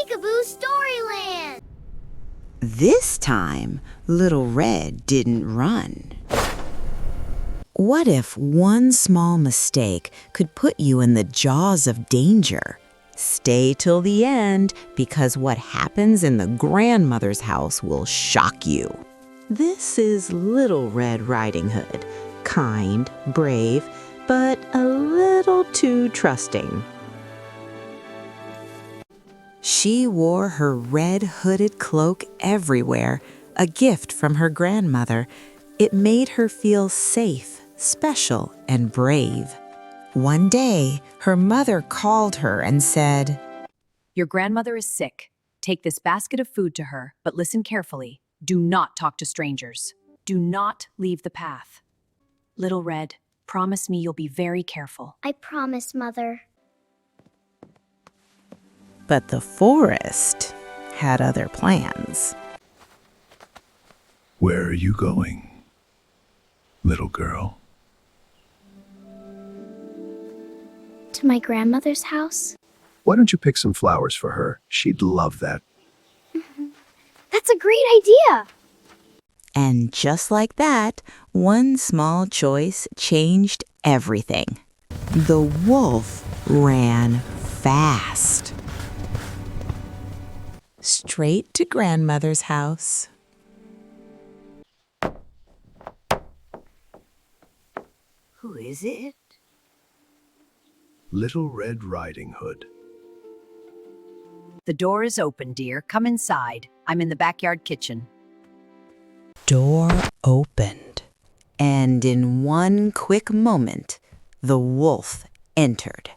Peekaboo Storyland! This time, Little Red didn't run. What if one small mistake could put you in the jaws of danger? Stay till the end, because what happens in the grandmother's house will shock you. This is Little Red Riding Hood, kind, brave, but a little too trusting. She wore her red hooded cloak everywhere, a gift from her grandmother. It made her feel safe, special, and brave. One day, her mother called her and said, "Your grandmother is sick. Take this basket of food to her, but listen carefully. Do not talk to strangers. Do not leave the path. Little Red, promise me you'll be very careful." I promise, Mother. But the forest had other plans. Where are you going, little girl? To my grandmother's house? Why don't you pick some flowers for her? She'd love that. That's a great idea! And just like that, one small choice changed everything. The wolf ran fast. Straight to grandmother's house. Who is it? Little Red Riding Hood. The door is open, dear. Come inside. I'm in the backyard kitchen. Door opened, and in one quick moment, the wolf entered.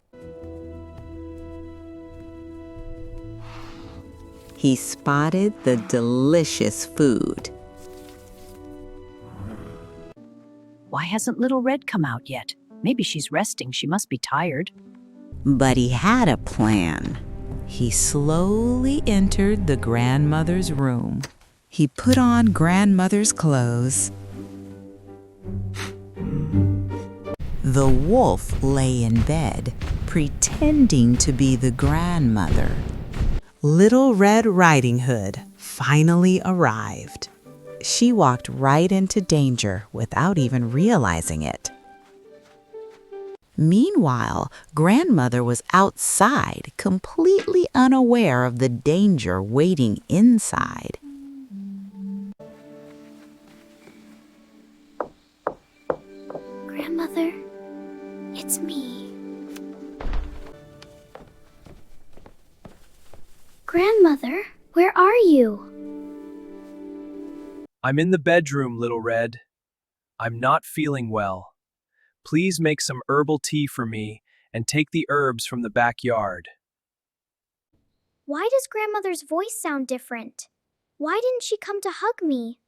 He spotted the delicious food. Why hasn't Little Red come out yet? Maybe she's resting. She must be tired. But he had a plan. He slowly entered the grandmother's room. He put on grandmother's clothes. The wolf lay in bed, pretending to be the grandmother. Little Red Riding Hood finally arrived. She walked right into danger without even realizing it. Meanwhile, grandmother was outside, completely unaware of the danger waiting inside. Grandmother, it's me. Grandmother, where are you? I'm in the bedroom, Little Red. I'm not feeling well. Please make some herbal tea for me and take the herbs from the backyard. Why does grandmother's voice sound different? Why didn't she come to hug me?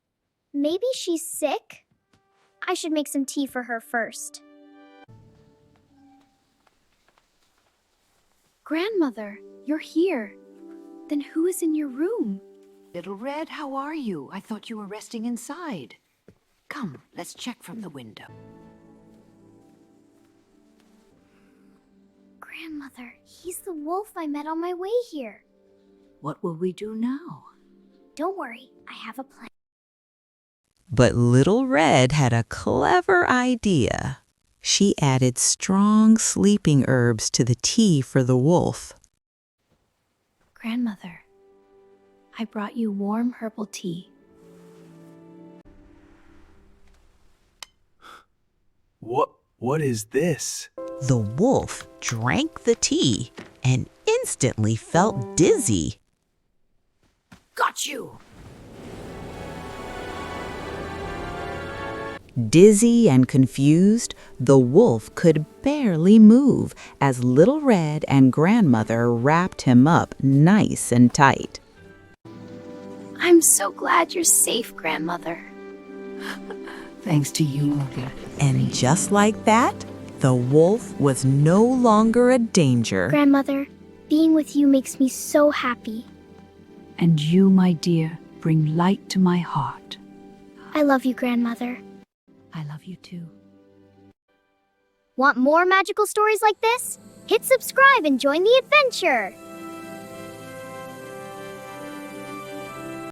Maybe she's sick? I should make some tea for her first. Grandmother, you're here. Then who is in your room? Little Red, how are you? I thought you were resting inside. Come, let's check from the window. Grandmother, he's the wolf I met on my way here. What will we do now? Don't worry, I have a plan. But Little Red had a clever idea. She added strong sleeping herbs to the tea for the wolf. Grandmother, I brought you warm herbal tea. What is this? The wolf drank the tea and instantly felt dizzy. Got you! Dizzy and confused, the wolf could barely move as Little Red and grandmother wrapped him up nice and tight. I'm so glad you're safe, Grandmother. Thanks to you, Olga. And just like that, the wolf was no longer a danger. Grandmother, being with you makes me so happy. And you, my dear, bring light to my heart. I love you, Grandmother. I love you too. Want more magical stories like this? Hit subscribe and join the adventure!